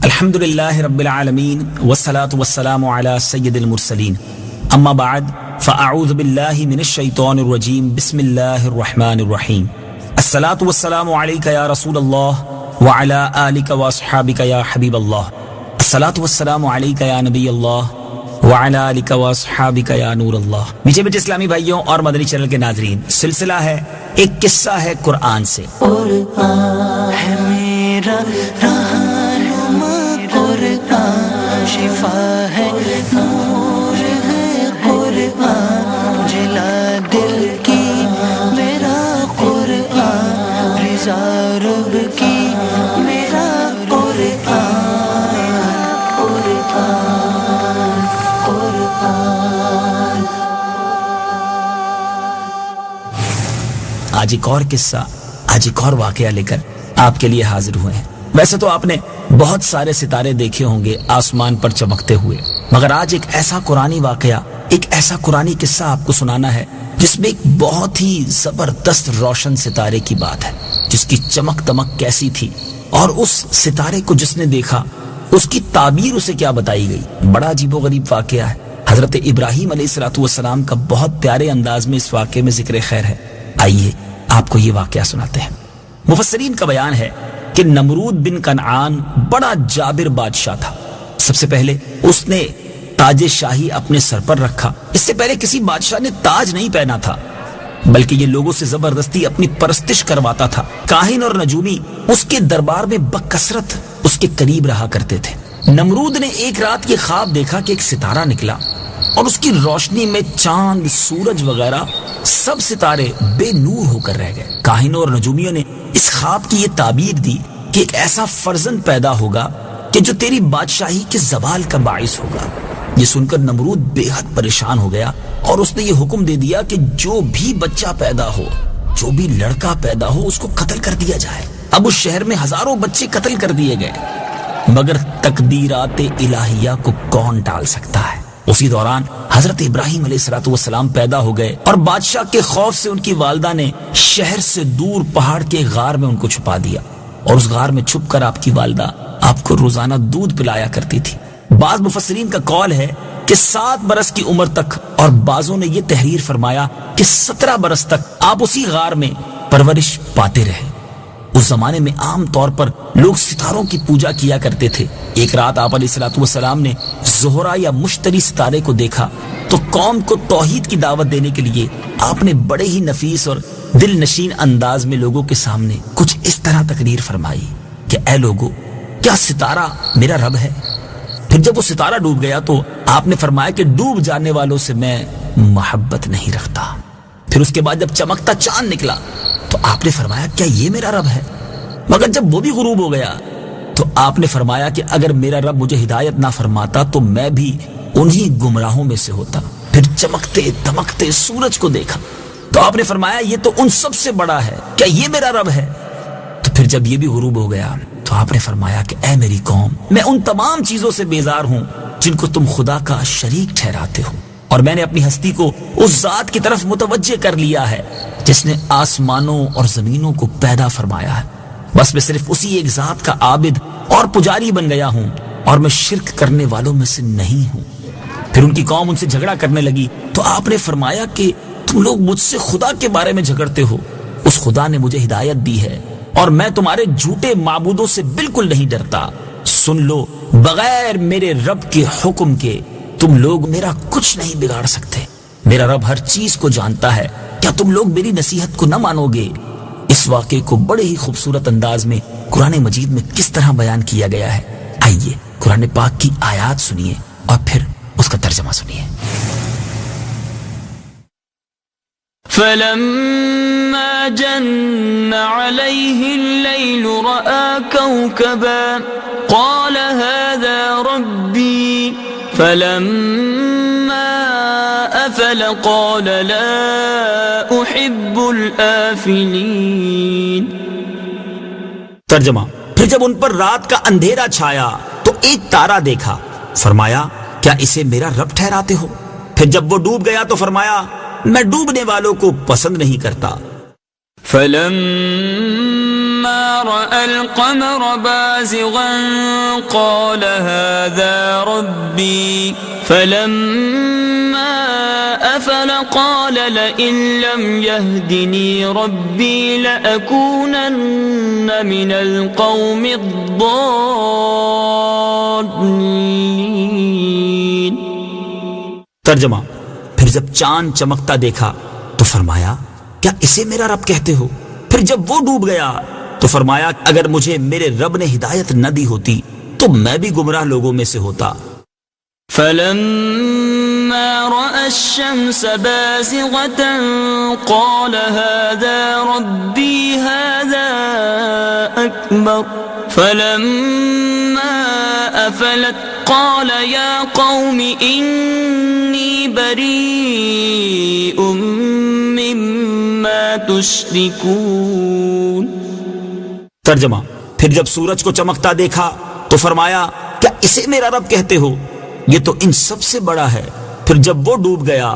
الحمد للہ رب العالمین والصلاة والسلام علی سید المرسلین اما بعد فاعوذ باللہ من الشیطان الرجیم بسم اللہ الرحمن الرحیم الصلاة والسلام علیک یا رسول اللہ وعلی آلک واصحابک یا حبیب اللہ الصلاة والسلام علیک یا نبی اللہ وعلی آلک واصحابک یا نور اللہ۔ میٹھے میٹھے اسلامی بھائیوں اور مدنی چینل کے ناظرین، سلسلہ ہے ایک قصہ ہے قرآن سے۔ قرآن ہے میرا رہنما، قرآن شفا ہے، نور ہے قرآن، جلا دل کی میرا قرآن، رضا رب کی میرا قرآن، قرآن قرآن۔ آج ایک اور قصہ، آج ایک اور واقعہ لے کر آپ کے لیے حاضر ہوئے ہیں۔ ویسے تو آپ نے بہت سارے ستارے دیکھے ہوں گے آسمان پر چمکتے ہوئے، مگر آج ایک ایسا قرآنی واقعہ، ایک ایسا قرآنی قصہ آپ کو سنانا ہے جس میں ایک بہت ہی زبردست روشن ستارے کی بات ہے، جس کی چمک دمک کیسی تھی اور اس ستارے کو جس نے دیکھا اس کی تعبیر اسے کیا بتائی گئی۔ بڑا عجیب و غریب واقعہ ہے۔ حضرت ابراہیم علیہ السلام کا بہت پیارے انداز میں اس واقعے میں ذکر خیر ہے۔ آئیے آپ کو یہ واقعہ سناتے ہیں۔ مفسرین کا بیان ہے کہ نمرود بن کنعان بڑا جابر بادشاہ تھا۔ سب سے پہلے اس نے تاج شاہی اپنے سر پر رکھا۔ اس سے پہلے کسی بادشاہ نے تاج نہیں پہنا تھا، بلکہ یہ لوگوں سے زبردستی اپنی پرستش کرواتا تھا۔ کاہن اور نجومی اس کے دربار میں بکثرت اس کے قریب رہا کرتے تھے۔ نمرود نے ایک رات یہ خواب دیکھا کہ ایک ستارہ نکلا اور اس کی روشنی میں چاند، سورج وغیرہ سب ستارے بے نور ہو کر رہ گئے۔ کاہنوں اور نجومیوں نے اس خواب کی یہ تعبیر دی کہ ایک ایسا فرزند پیدا ہوگا کہ جو تیری بادشاہی کے زوال کا باعث ہوگا۔ یہ سن کر نمرود بے حد پریشان ہو گیا اور اس نے یہ حکم دے دیا کہ جو بھی بچہ پیدا ہو، جو بھی لڑکا پیدا ہو، اس کو قتل کر دیا جائے۔ اب اس شہر میں ہزاروں بچے قتل کر دیے گئے، مگر تقدیرات الہیہ کو کون ٹال سکتا ہے۔ اسی دوران حضرت ابراہیم علیہ السلام پیدا ہو گئے اور بادشاہ کے خوف سے ان کی والدہ نے شہر سے دور پہاڑ کے غار میں ان کو چھپا دیا، اور اس غار میں چھپ کر آپ کی والدہ آپ کو روزانہ دودھ پلایا کرتی تھی۔ بعض مفسرین کا قول ہے کہ 7 برس کی عمر تک، اور بعضوں نے یہ تحریر فرمایا کہ 17 برس تک آپ اسی غار میں پرورش پاتے رہے۔ اس زمانے میں عام طور پر لوگ ستاروں کی پوجا کیا کرتے تھے۔ ایک رات آپ علیہ السلام نے زہرہ یا مشتری ستارے کو دیکھا تو قوم کو توحید کی دعوت دینے کے لیے آپ نے بڑے ہی نفیس اور دل نشین انداز میں لوگوں کے سامنے کچھ اس طرح تقریر فرمائی کہ اے لوگو، کیا ستارہ میرا رب ہے؟ پھر جب وہ ستارہ ڈوب گیا تو آپ نے فرمایا کہ ڈوب جانے والوں سے میں محبت نہیں رکھتا۔ پھر اس کے بعد جب چمکتا چاند نکلا تو آپ نے فرمایا کیا یہ میرا رب ہے؟ مگر جب وہ بھی غروب ہو گیا تو آپ نے فرمایا کہ اگر میرا رب مجھے ہدایت نہ فرماتا تو میں بھی انہی گمراہوں میں سے ہوتا۔ پھر چمکتے دمکتے سورج کو دیکھا تو آپ نے فرمایا یہ تو ان سب سے بڑا ہے، کیا یہ میرا رب ہے؟ تو پھر جب یہ بھی غروب ہو گیا تو آپ نے فرمایا کہ اے میری قوم، میں ان تمام چیزوں سے بیزار ہوں جن کو تم خدا کا شریک ٹھہراتے ہو، اور میں نے اپنی ہستی کو اس ذات کی طرف متوجہ کر لیا ہے جس نے آسمانوں اور زمینوں کو پیدا فرمایا ہے۔ بس میں صرف اسی ایک ذات کا عابد اور پجاری بن گیا ہوں، اور میں شرک کرنے والوں میں سے نہیں ہوں۔ پھر ان کی قوم ان سے جھگڑا کرنے لگی تو آپ نے فرمایا کہ تم لوگ مجھ سے خدا کے بارے میں جھگڑتے ہو، اس خدا نے مجھے ہدایت دی ہے اور میں تمہارے جھوٹے معبودوں سے بالکل نہیں ڈرتا۔ سن لو، بغیر میرے رب کے حکم کے تم لوگ میرا کچھ نہیں بگاڑ سکتے۔ میرا رب ہر چیز کو جانتا ہے، کیا تم لوگ میری نصیحت کو نہ مانو گے؟ اس واقعے کو بڑے ہی خوبصورت انداز میں قرآن مجید میں کس طرح بیان کیا گیا ہے، آئیے قرآن پاک کی آیات سنیے اور پھر اس کا ترجمہ سنیے۔ فلما جن عليه الليل رأى كوكبا قال هذا ربي فلما أفل قال لا أحب الآفلين۔ ترجمہ، پھر جب ان پر رات کا اندھیرا چھایا تو ایک تارا دیکھا، فرمایا کیا اسے میرا رب ٹھہراتے ہو؟ پھر جب وہ ڈوب گیا تو فرمایا میں ڈوبنے والوں کو پسند نہیں کرتا۔ فلما رأى القمر بازغا قال هذا ربي فلما أفل قال لئن لم يهدني ربي لأكونن من القوم الضالين. ترجمہ: پھر جب چاند چمکتا دیکھا تو فرمایا کیا اسے میرا رب کہتے ہو؟ پھر جب وہ ڈوب گیا تو فرمایا اگر مجھے میرے رب نے ہدایت نہ دی ہوتی تو میں بھی گمراہ لوگوں میں سے ہوتا. فلما رأى الشمس بازغة قال هذا ربي هذا أكبر فلما أفلت قال يا قوم إني بريء مما تشركون. ترجمہ: پھر جب سورج کو چمکتا دیکھا تو فرمایا کیا اسے میرا رب کہتے ہو؟ یہ تو ان سب سے بڑا ہے. پھر جب وہ ڈوب گیا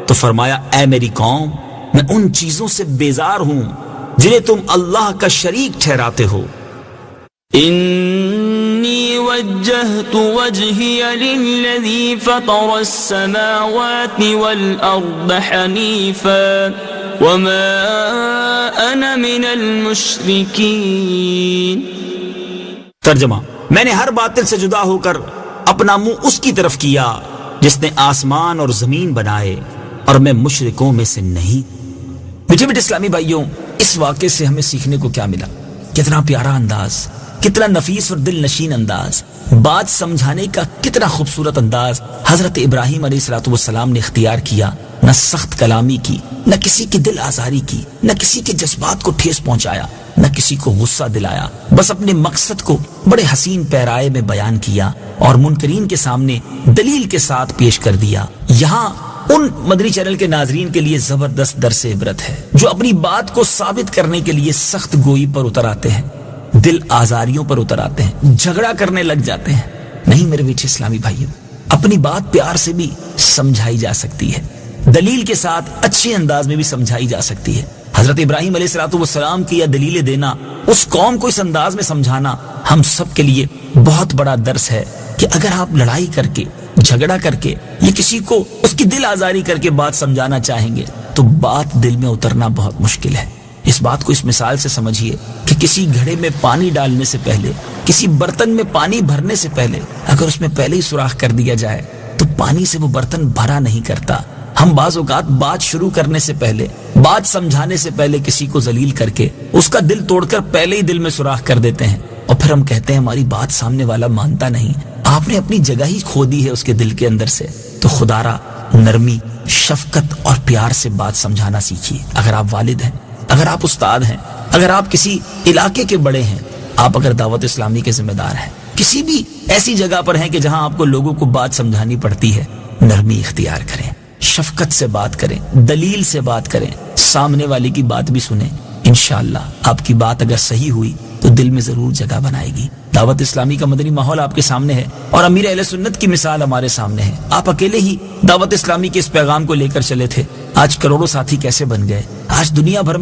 تو فرمایا اے میری قوم میں ان چیزوں سے بیزار ہوں جنہیں تم اللہ کا شریک ٹھہراتے ہو. إني وجهت وجهي للذي فطر السماوات والأرض حنيفا وما أنا من المشركين. ترجمہ: میں نے ہر باطل سے جدا ہو کر اپنا منہ اس کی طرف کیا جس نے آسمان اور زمین بنائے اور میں مشرکوں میں سے نہیں. میٹھے میٹھے اسلامی بھائیوں، اس واقعے سے ہمیں سیکھنے کو کیا ملا؟ کتنا پیارا انداز، کتنا نفیس اور دل نشین انداز، بات سمجھانے کا کتنا خوبصورت انداز حضرت ابراہیم علیہ السلام نے اختیار کیا. نہ سخت کلامی کی، نہ کسی کی دل آزاری کی، نہ کسی کے جذبات کو ٹھیس پہنچایا، نہ کسی کو غصہ دلایا. بس اپنے مقصد کو بڑے حسین پیرائے میں بیان کیا اور منکرین کے سامنے دلیل کے ساتھ پیش کر دیا. یہاں ان مدنی چینل کے ناظرین کے لیے زبردست درس عبرت ہے جو اپنی بات کو ثابت کرنے کے لیے سخت گوئی پر اتر آتے ہیں، دل آزاریوں پر اتر آتے ہیں، جھگڑا کرنے لگ جاتے ہیں. نہیں میرے میٹھے اسلامی بھائیوں، اپنی بات پیار سے بھی سمجھائی جا سکتی ہے، دلیل کے ساتھ اچھے انداز میں بھی سمجھائی جا سکتی ہے. حضرت ابراہیم علیہ السلام کی یہ دلیلیں دینا، اس قوم کو اس انداز میں سمجھانا ہم سب کے لیے بہت بڑا درس ہے کہ اگر آپ لڑائی کر کے، جھگڑا کر کے، یہ کسی کو اس کی دل آزاری کر کے بات سمجھانا چاہیں گے تو بات دل میں اترنا بہت مشکل ہے. اس بات کو اس مثال سے سمجھیے کہ کسی گھڑے میں پانی ڈالنے سے پہلے، کسی برتن میں پانی بھرنے سے پہلے اگر اس میں پہلے ہی سوراخ کر دیا جائے تو پانی سے وہ برتن بھرا نہیں کرتا. ہم بعض اوقات بات شروع کرنے سے پہلے، بات سمجھانے سے پہلے کسی کو ذلیل کر کے اس کا دل توڑ کر پہلے ہی دل میں سوراخ کر دیتے ہیں اور پھر ہم کہتے ہیں ہماری بات سامنے والا مانتا نہیں. آپ نے اپنی جگہ ہی کھو دی ہے اس کے دل کے اندر سے. تو خدا را نرمی، شفقت اور پیار سے بات سمجھانا سیکھیے. اگر آپ والد ہیں، اگر آپ استاد ہیں، اگر آپ کسی علاقے کے بڑے ہیں، آپ اگر دعوت اسلامی کے ذمہ دار ہیں، کسی بھی ایسی جگہ پر ہیں کہ جہاں آپ کو لوگوں کو بات سمجھانی پڑتی ہے، نرمی اختیار کریں، شفقت سے بات کریں، دلیل سے بات کریں، سامنے والے کی بات بھی سنیں. انشاءاللہ آپ کی بات اگر صحیح ہوئی تو دل میں ضرور جگہ بنائے گی. دعوت اسلامی کا مدنی ماحول آپ کے سامنے ہے اور امیر اہل سنت کی مثال ہمارے سامنے ہے. آپ اکیلے ہی دعوت اسلامی کے اس پیغام کو لے کر چلے تھے، آج کروڑوں ساتھی کیسے بن گئے. آج دنیا بھر میں